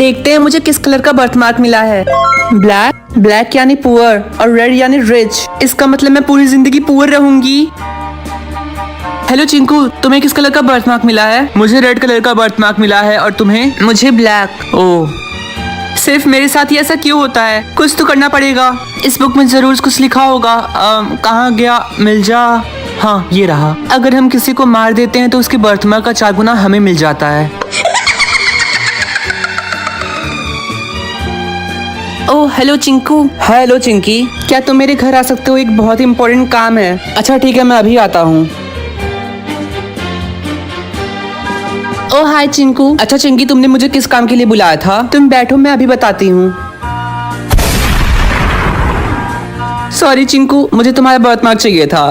देखते हैं मुझे किस कलर का बर्थमार्क मिला है। ब्लैक। ब्लैक यानी पुअर और रेड यानी रिच। इसका मतलब मैं पूरी जिंदगी पुअर रहूंगी। हेलो चिंकू, तुम्हें किस कलर का बर्थमार्क मिला है? मुझे रेड कलर का बर्थमार्क मिला है। और तुम्हें? मुझे ब्लैक। ओह, सिर्फ मेरे साथ ही ऐसा क्यों होता है? कुछ तो करना पड़ेगा। इस बुक में जरूर कुछ लिखा होगा। कहाँ गया? मिल जा। हाँ, ये रहा। अगर हम किसी को मार देते हैं तो उसके बर्थमार्क का 4 गुना हमें मिल जाता है। Oh hello Chinku. Hello Chinki, क्या तुम मेरे घर आ सकते हो? एक बहुत इम्पोर्टेंट काम है। अच्छा ठीक है, मैं अभी आता हूँ। ओह हाय चिंकू। अच्छा चिंकी, तुमने मुझे किस काम के लिए बुलाया था? तुम बैठो, मैं अभी बताती हूँ। सॉरी चिंकू, मुझे तुम्हारा बर्थमार्क चाहिए था।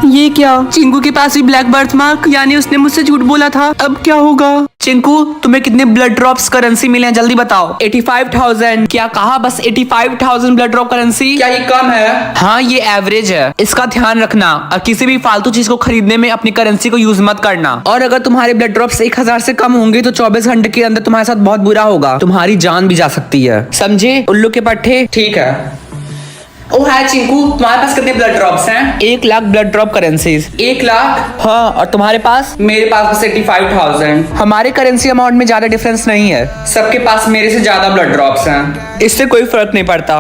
ये क्या? चिंकू के पास भी ब्लैक बर्थमार्क, यानी उसने मुझसे झूठ बोला था। अब क्या होगा? चिंकू, तुम्हें कितने ब्लड ड्रॉप्स करेंसी मिले हैं? जल्दी बताओ। 85,000। क्या कहा? बस 85,000 ब्लड ड्रॉप करेंसी? क्या ये कम है? हाँ, ये एवरेज है। इसका ध्यान रखना और किसी भी फालतू चीज को खरीदने में अपनी करेंसी को यूज मत करना। और अगर तुम्हारे ब्लड ड्रॉप्स 1000 से कम होंगे तो 24 घंटे के अंदर तुम्हारे साथ बहुत बुरा होगा। तुम्हारी जान भी जा सकती है, समझे? उल्लू के पट्टे। ठीक है। ओह हाय चिंकू, तुम्हारे पास कितने ब्लड ड्रॉप्स हैं? 1 lakh blood drop currencies. 1 lakh? हाँ, और तुम्हारे पास? मेरे पास बस 85,000। हमारे करेंसी अमाउंट में ज्यादा डिफरेंस नहीं है। सबके पास मेरे से ज्यादा ब्लड ड्रॉप्स हैं। इससे कोई फर्क नहीं पड़ता।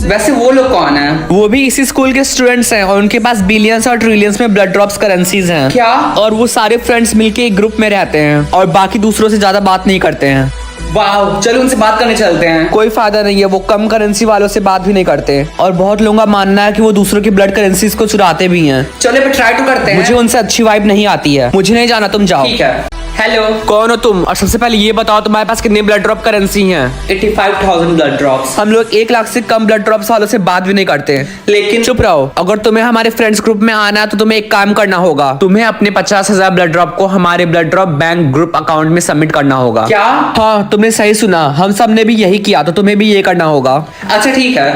वैसे वो लोग कौन है? वो भी इसी स्कूल के स्टूडेंट्स हैं और उनके पास बिलियंस और ट्रिलियंस में ब्लड ड्रॉप्स करेंसीज हैं। क्या? और वो सारे फ्रेंड्स मिलके एक ग्रुप में रहते हैं और बाकी दूसरों से ज्यादा बात नहीं करते हैं। वाह, चलो उनसे बात करने चलते हैं। कोई फायदा नहीं है, वो कम करेंसी वालों से बात भी नहीं करते और बहुत लोगों का मानना है कि वो दूसरों की ब्लड करेंसीज को चुराते भी हैं। चलो पे ट्राई तो करते हैं। मुझे उनसे अच्छी वाइब नहीं आती है। मुझे नहीं जाना, तुम जाओ। ठीक है। हेलो, कौन हो तुम? और सबसे पहले ये बताओ तुम्हारे पास कितने ब्लड ड्रॉप करेंसी हैं? 85,000 ब्लड ड्रॉप्स। हम लोग 1 लाख से कम ब्लड ड्रॉप्स वालों से बात भी नहीं करते। लेकिन चुप रहो। अगर तुम्हें हमारे फ्रेंड्स ग्रुप में आना है तो तुम्हें एक काम करना होगा। तुम्हें अपने 50,000 ब्लड ड्रॉप को हमारे blood drop bank group account में सबमिट करना होगा। क्या? हाँ, तुमने सही सुना। हम सब ने भी यही किया, तो तुम्हें भी ये करना होगा। अच्छा ठीक है।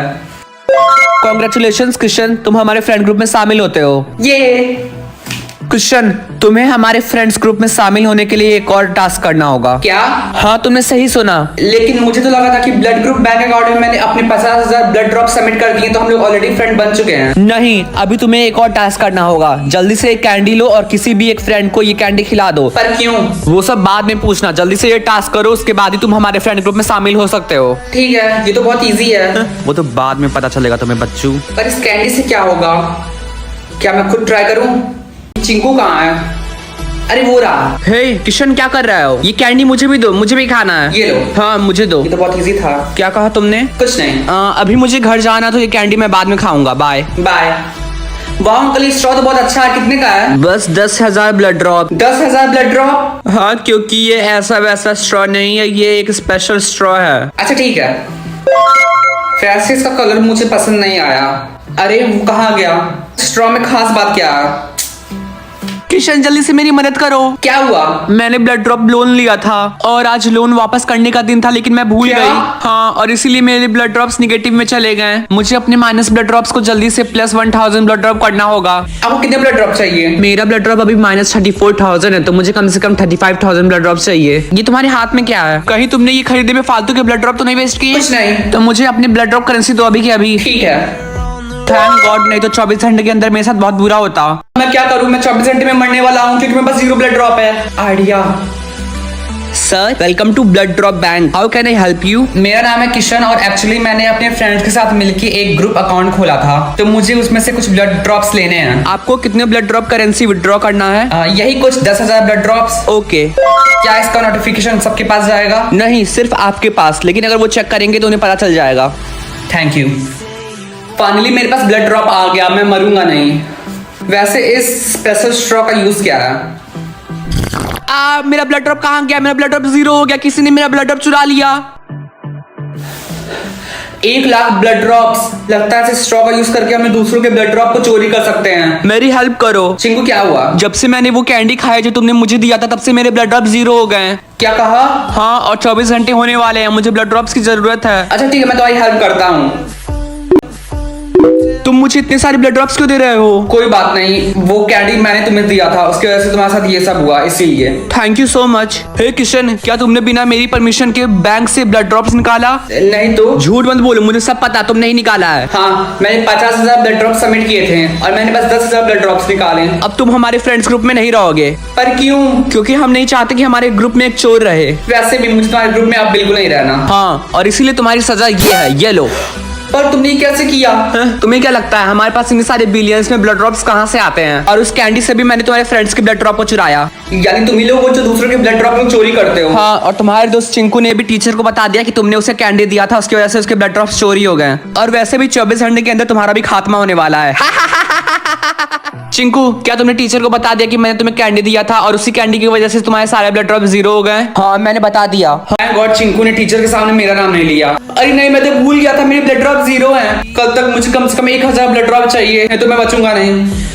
कॉन्ग्रेचुलेशन कृष्ण, तुम हमारे फ्रेंड ग्रुप में शामिल होते हो। ये कृष्ण, तुम्हें हमारे फ्रेंड्स ग्रुप में शामिल होने के लिए एक और टास्क करना होगा। क्या? हाँ, तुमने सही सुना। लेकिन मुझे तो लगा था कि ब्लड ग्रुप बैंक अकाउंट में मैंने अपने 50,000 ब्लड ड्रॉप सबमिट कर दिए तो हम लोग ऑलरेडी फ्रेंड बन चुके हैं। नहीं, अभी तुम्हें एक और टास्क करना होगा। जल्दी से एक कैंडी लो और किसी भी एक फ्रेंड को ये कैंडी खिला दो। पर क्यों? वो सब बाद में पूछना। जल्दी से ये टास्क करो, उसके बाद ही तुम हमारे फ्रेंड ग्रुप में शामिल हो सकते हो। ठीक है, ये तो बहुत ईजी है। वो तो बाद में पता चलेगा तुम्हें बच्चू। पर इस कैंडी से क्या होगा? क्या मैं खुद ट्राई करूँ? चिंकू कहाँ है? अरे वो रहा। हे किशन, क्या कर रहा हो? ये कैंडी मुझे भी दो, मुझे भी खाना है। ये लो। हाँ, मुझे दो। ये तो बहुत इजी था। क्या कहा तुमने? कुछ नहीं। अभी मुझे घर जाना, तो ये कैंडी मैं बाद में खाऊंगा। Bye bye. वाह अंकल, ये स्ट्रॉ तो बहुत अच्छा है। कितने का है? बस 10,000 ब्लड ड्रॉप। 10,000 blood drop? हाँ, क्योंकि ये ऐसा वैसा स्ट्रॉ नहीं है, ये एक स्पेशल स्ट्रॉ है। अच्छा ठीक है। वैसे इसका कलर मुझे पसंद नहीं आया। अरे वो कहाँ गया? स्ट्रॉ में खास बात क्या है? किशन, जल्दी से मेरी मदद करो। क्या हुआ? मैंने ब्लड ड्रॉप लोन लिया था और आज लोन वापस करने का दिन था, लेकिन मैं भूल गई। हाँ, और इसीलिए मेरे ब्लड ड्रॉप्स निगेटिव में चले गए। मुझे अपने माइनस ब्लड ड्रॉप्स को जल्दी से प्लस 1,000 ब्लड ड्रॉप करना होगा। आपको कितने ब्लड ड्रॉप चाहिए? मेरा ब्लड ड्रॉप अभी माइनस 34,000 है, तो मुझे कम से कम 35,000 ब्लड ड्रॉप चाहिए। ये तुम्हारे हाथ में क्या है? कहीं तुमने ये खरीदे में फालतू के ब्लड ड्रॉप तो नहीं वेस्ट किए? कुछ नहीं। तो मुझे अपने ब्लड ड्रॉप करेंसी दो अभी के अभी। ठीक है। थैंक गॉड, नहीं तो 24 घंटे के अंदर मेरे साथ बहुत बुरा होता। मैं क्या करूं? मैं 24 घंटे में मरने वाला हूं क्योंकि मेरे पास 0 ब्लड ड्रॉप है। Idea. Sir, welcome to blood drop bank. How can I help you? मेरा नाम है किशन और एक्चुअली मैंने अपने फ्रेंड्स के साथ मिलकर एक ग्रुप अकाउंट खोला था, तो मुझे उसमें से कुछ ब्लड ड्रॉप्स लेने हैं। आपको कितने ब्लड ड्रॉप करेंसी विड्रॉ करना है? यही कुछ 10,000 ब्लड ड्रॉप्स। ओके। क्या इसका नोटिफिकेशन सबके पास जाएगा? नहीं, सिर्फ आपके पास, लेकिन अगर वो चेक करेंगे तो उन्हें पता चल जाएगा। Thank you. फाइनली मेरे पास ब्लड ड्रॉप आ गया, मैं मरूंगा नहीं। वैसे इस स्पेशल स्ट्रॉ का यूज क्या है? मेरा ब्लड ड्रॉप कहाँ गया? मेरा ब्लड ड्रॉप 0 हो गया, किसी ने मेरा ब्लड ड्रॉप चुरा लिया। 1 लाख ब्लड ड्रॉप्स। लगता है इस स्ट्रॉ का यूज करके हमें दूसरों के ब्लड ड्रॉप को चोरी कर सकते हैं। मेरी हेल्प करो। चिंकू, क्या हुआ? जब से मैंने वो कैंडी खाया जो तुमने मुझे दिया था, तब से मेरे ब्लड ड्रॉप 0 हो गए। क्या कहा? हाँ, और 24 घंटे होने वाले हैं, मुझे ब्लड ड्रॉप्स की जरूरत है। अच्छा ठीक है, मैं तुम्हारी हेल्प करता हूँ। तुम मुझे इतने सारे ब्लड ड्रॉप्स क्यों दे रहे हो? कोई बात नहीं, वो कैंडी मैंने तुम्हें दिया था, उसकी वजह से तुम्हारे साथ ये सब हुआ, इसीलिए। Thank you so much. Hey Kishan, क्या तुमने बिना मेरी परमिशन के बैंक से ब्लड ड्रॉप्स निकाला? नहीं तो। झूठ मत बोलो, मुझे सब पता, तुमने ही निकाला है। हाँ, मैंने 50,000 ब्लड ड्रॉप सबमिट किए थे और मैंने बस 10,000 ब्लड ड्रॉप्स निकाले। अब तुम हमारे फ्रेंड्स ग्रुप में नहीं रहोगे। पर क्यों? क्योंकि हम नहीं चाहते कि हमारे ग्रुप में एक चोर रहे। वैसे भी मुझे तुम्हारे ग्रुप में अब बिल्कुल नहीं रहना। हाँ, और इसीलिए तुम्हारी सजा ये है, ये लो। पर तुमने कैसे किया? तुम्हें क्या लगता है हमारे पास इतने सारे बिलियंस में ब्लड ड्रॉप्स कहाँ से आते हैं? और उस कैंडी से भी मैंने तुम्हारे फ्रेंड्स के ब्लड ड्रॉप को चुराया। यानी तुम ही लोग हो जो दूसरों के ब्लड ड्रॉप में चोरी करते हो। हाँ, और तुम्हारे दोस्त चिंकू ने भी टीचर को बता दिया कि तुमने उसे कैंडी दिया था, उसकी वजह से उसके ब्लड ड्रॉप्स चोरी हो गए। और वैसे भी 24 घंटे के अंदर तुम्हारा भी खात्मा होने वाला है। चिंकू, क्या तुमने टीचर को बता दिया कि मैंने तुम्हें कैंडी दिया था और उसी कैंडी की वजह से तुम्हारे सारे ब्लड ड्रॉप 0 हो गए? हाँ, मैंने बता दिया। थैंक गॉड चिंकू ने टीचर के सामने मेरा नाम नहीं लिया। अरे नहीं, मैं तो भूल गया था, मेरे ब्लड ड्रॉप 0 हैं। कल तक मुझे कम से कम 1,000 ब्लड ड्रॉप चाहिए, नहीं तो मैं बचूंगा नहीं।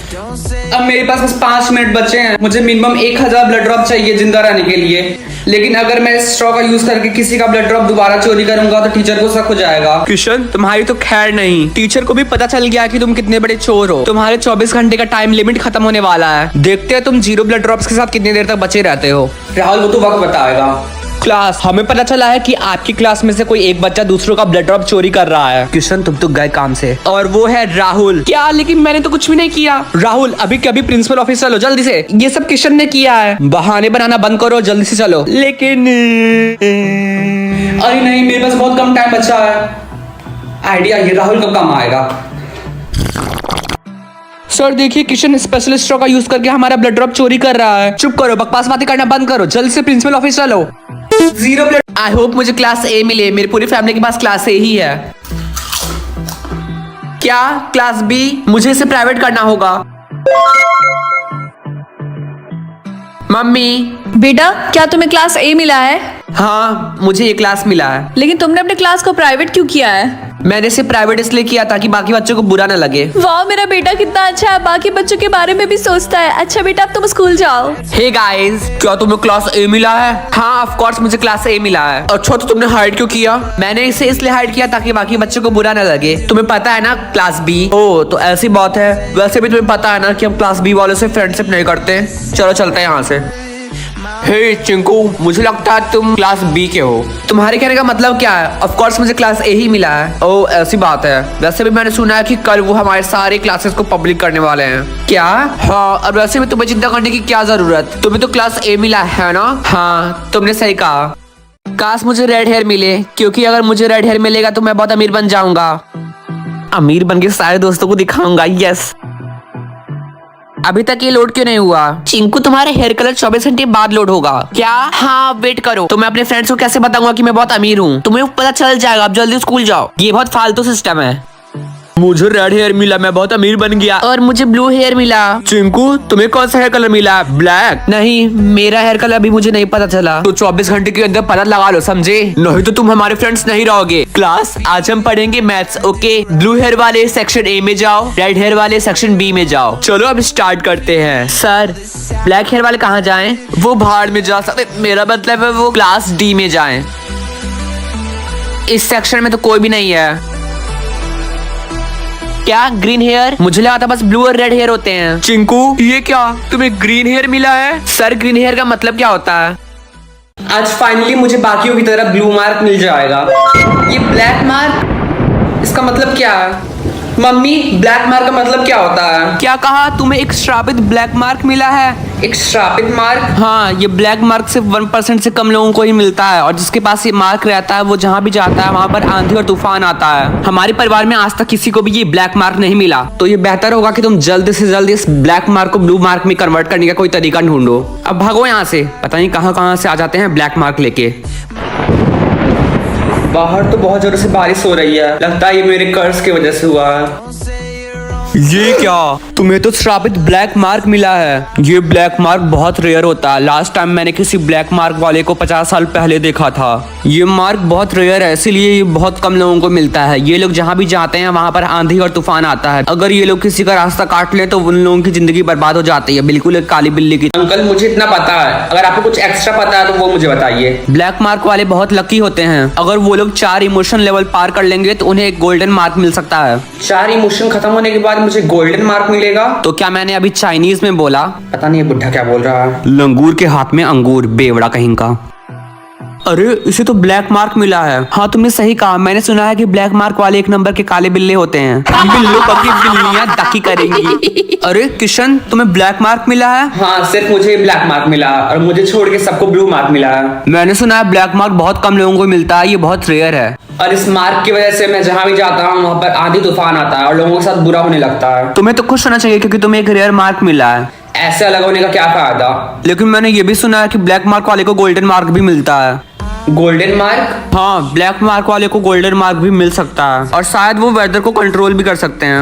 अब मेरे पास बस 5 मिनट बचे हैं, मुझे मिनिमम 1,000 ब्लड ड्रॉप चाहिए जिंदा रहने के लिए। लेकिन अगर मैं इस स्ट्रॉ का यूज करके किसी का ब्लड ड्रॉप दोबारा चोरी करूंगा तो टीचर को शक हो जाएगा। किशन, तुम्हारी तो खैर नहीं, टीचर को भी पता चल गया कि तुम कितने बड़े चोर हो। तुम्हारे 24 घंटे का टाइम लिमिट खत्म होने वाला है। देखते हैं तुम 0 ब्लड ड्रॉप्स के साथ कितनी देर तक बचे रहते हो। राहुल, वो तो वक्त बताएगा। क्लास, हमें पता चला है कि आपकी क्लास में से कोई एक बच्चा दूसरों का ब्लड ड्रॉप चोरी कर रहा है। किशन, तुम तो गए काम से, और वो है राहुल। क्या? लेकिन मैंने तो कुछ भी नहीं किया। राहुल, अभी कभी प्रिंसिपल ऑफिस चलो जल्दी से, ये सब किशन ने किया है। बहाने बनाना बंद करो, जल्दी से चलो। लेकिन अरे नहीं, मेरे पास बहुत कम टाइम बचा है। आइडिया, ये राहुल कब काम आएगा? सर देखिए, किशन स्पेशल स्ट्रॉ का यूज करके हमारा ब्लड ड्रॉप चोरी कर रहा है। चुप करो, बकवास बातें करना बंद करो, जल्द से प्रिंसिपल ऑफिस चलो। 0 ब्लड। आई होप मुझे क्लास ए मिले, मेरी पूरी फैमिली के पास क्लास ए ही है। क्या क्लास बी? मुझे इसे प्राइवेट करना होगा। मम्मी। बेटा, क्या तुम्हें क्लास ए मिला है? हाँ, मुझे ये क्लास मिला है। लेकिन तुमने अपने क्लास को प्राइवेट क्यों किया है? मैंने इसे प्राइवेट इसलिए किया ताकि बाकी बच्चों को बुरा ना लगे। वाह, मेरा बेटा कितना अच्छा है, बाकी बच्चों के बारे में भी सोचता है। अच्छा बेटा, अब तुम स्कूल जाओ। हे गाइस, क्या तुम्हें क्लास ए मिला है? हाँ, ऑफ कोर्स मुझे क्लास ए मिला है। अच्छा, तो तुमने हाइड क्यों किया? मैंने इसे इसलिए हाइड किया ताकि बाकी बच्चों को बुरा ना लगे। तुम्हें पता है ना क्लास बी। ओ, तो ऐसी बात है। वैसे भी तुम्हें पता है ना कि हम क्लास बी वालों से फ्रेंडशिप नहीं करते। चलो चलते हैं यहाँ से। हे चिंकू, मुझे लगता है तुम क्लास बी के हो। तुम्हारे कहने का मतलब क्या है? ऑफ कोर्स मुझे क्लास ए ही मिला है। ओह, ऐसी बात है। वैसे भी मैंने सुना है कि कल वो हमारे सारे क्लासेस को पब्लिक करने वाले हैं। क्या? हाँ, और वैसे भी तुम्हें चिंता करने की क्या जरूरत, तुम्हें तो क्लास ए मिला है ना। हाँ, तुमने सही कहा। काश मुझे रेड हेयर मिले, क्योंकि अगर मुझे रेड हेयर मिलेगा तो मैं बहुत अमीर बन जाऊंगा। अमीर बन के सारे दोस्तों को दिखाऊंगा। यस। अभी तक ये लोड क्यों नहीं हुआ? चिंकू, तुम्हारा हेयर कलर 24 घंटे बाद लोड होगा। क्या? हाँ, वेट करो। तो मैं अपने फ्रेंड्स को कैसे बताऊंगा कि मैं बहुत अमीर हूँ? तुम्हें पता चल जाएगा, अब जल्दी स्कूल जाओ। ये बहुत फालतू सिस्टम है। मुझे रेड हेयर मिला, मैं बहुत अमीर बन गया। और मुझे ब्लू हेयर मिला। चिंकू, तुम्हें कौन सा हेयर कलर मिला? ब्लैक? नहीं, मेरा हेयर कलर अभी मुझे नहीं पता चला। तो 24 घंटे के अंदर पता लगा लो, समझे? नहीं तो तुम हमारे फ्रेंड्स नहीं रहोगे। क्लास, आज हम पढ़ेंगे मैथ्स, ओके? ब्लू हेयर वाले सेक्शन ए में जाओ, रेड हेयर वाले सेक्शन बी में जाओ। चलो अब स्टार्ट करते हैं। सर, ब्लैक हेयर वाले कहाँ जाएं? वो बाहर में जा सकते, मेरा मतलब है वो क्लास डी में जाएं। इस सेक्शन में तो कोई भी नहीं है। क्या ग्रीन हेयर? मुझे लगा था बस ब्लू और रेड हेयर होते हैं। चिंकू, ये क्या, तुम्हें ग्रीन हेयर मिला है? सर, ग्रीन हेयर का मतलब क्या होता है? आज फाइनली मुझे बाकियों की तरह ब्लू मार्क मिल जाएगा। ये ब्लैक मार्क, इसका मतलब क्या है? मम्मी, ब्लैक मार्क का मतलब क्या होता है? क्या कहा? तुम्हें एक श्रापित ब्लैक मार्क मिला है। एक श्रापित मार्क? हाँ, ये ब्लैक मार्क सिर्फ 1% से कम लोगों को ही मिलता है, और जिसके पास ये मार्क रहता है वो जहाँ भी जाता है वहाँ पर आंधी और तूफान आता है। हमारे परिवार में आज तक किसी को भी ये ब्लैक मार्क नहीं मिला, तो ये बेहतर होगा कि तुम जल्द से जल्द इस ब्लैक मार्क को ब्लू मार्क में कन्वर्ट करने का कोई तरीका ढूंढो। अब भागो यहाँ से, पता नहीं कहाँ से आ जाते हैं ब्लैक मार्क लेके। बाहर तो बहुत जोर से बारिश हो रही है, लगता है ये मेरे कर्ज की वजह से हुआ है। ये क्या? तुम्हें तो श्रापित ब्लैक मार्क मिला है। ये ब्लैक मार्क बहुत रेयर होता है। लास्ट टाइम मैंने किसी ब्लैक मार्क वाले को 50 साल पहले देखा था। ये मार्क बहुत रेयर है, इसीलिए ये बहुत कम लोगों को मिलता है। ये लोग जहाँ भी जाते हैं वहाँ पर आंधी और तूफान आता है। अगर ये लोग किसी का रास्ता काट लें तो उन लोगों की जिंदगी बर्बाद हो जाती है, बिल्कुल एक काली बिल्ली की। अंकल मुझे इतना पता है, अगर आपको कुछ एक्स्ट्रा पता है तो वो मुझे बताइए। ब्लैक मार्क वाले बहुत लकी होते हैं। अगर वो लोग 4 इमोशन लेवल पार कर लेंगे तो उन्हें एक गोल्डन मार्क मिल सकता है। 4 इमोशन खत्म होने के बाद मुझे गोल्डन मार्क मिलेगा? तो क्या मैंने अभी चाइनीज में बोला? पता नहीं ये बुढ़ा क्या बोल रहा है। लंगूर के हाथ में अंगूर, बेवड़ा कहीं का। अरे इसे तो ब्लैक मार्क मिला है। हाँ तुमने सही कहा, मैंने सुना है कि ब्लैक मार्क वाले एक नंबर के काले बिल्ले होते हैं। बिल्लो पकी बिल्लियां दाकी करेंगी। अरे किशन, तुम्हें ब्लैक मार्क मिला है? हाँ सिर्फ मुझे ब्लैक मार्क मिला और मुझे छोड़ के सबको ब्लू मार्क मिला है। मैंने सुना है ब्लैक मार्क बहुत कम लोगों को मिलता है, ये बहुत रेयर है। और इस मार्क की वजह से मैं जहाँ भी जाता हूँ वहाँ पर आंधी तूफान आता है और लोगों के साथ बुरा होने लगता है। तुम्हें तो खुश होना चाहिए क्योंकि तुम्हें एक रेयर मार्क मिला है। ऐसे अलग होने का क्या फायदा? लेकिन मैंने ये भी सुना है कि ब्लैक मार्क वाले को गोल्डन मार्क भी मिलता है। Golden mark? हाँ, ब्लैक मार्क वाले को गोल्डन मार्क भी मिल सकता है और शायद वो वेदर को कंट्रोल भी कर सकते हैं।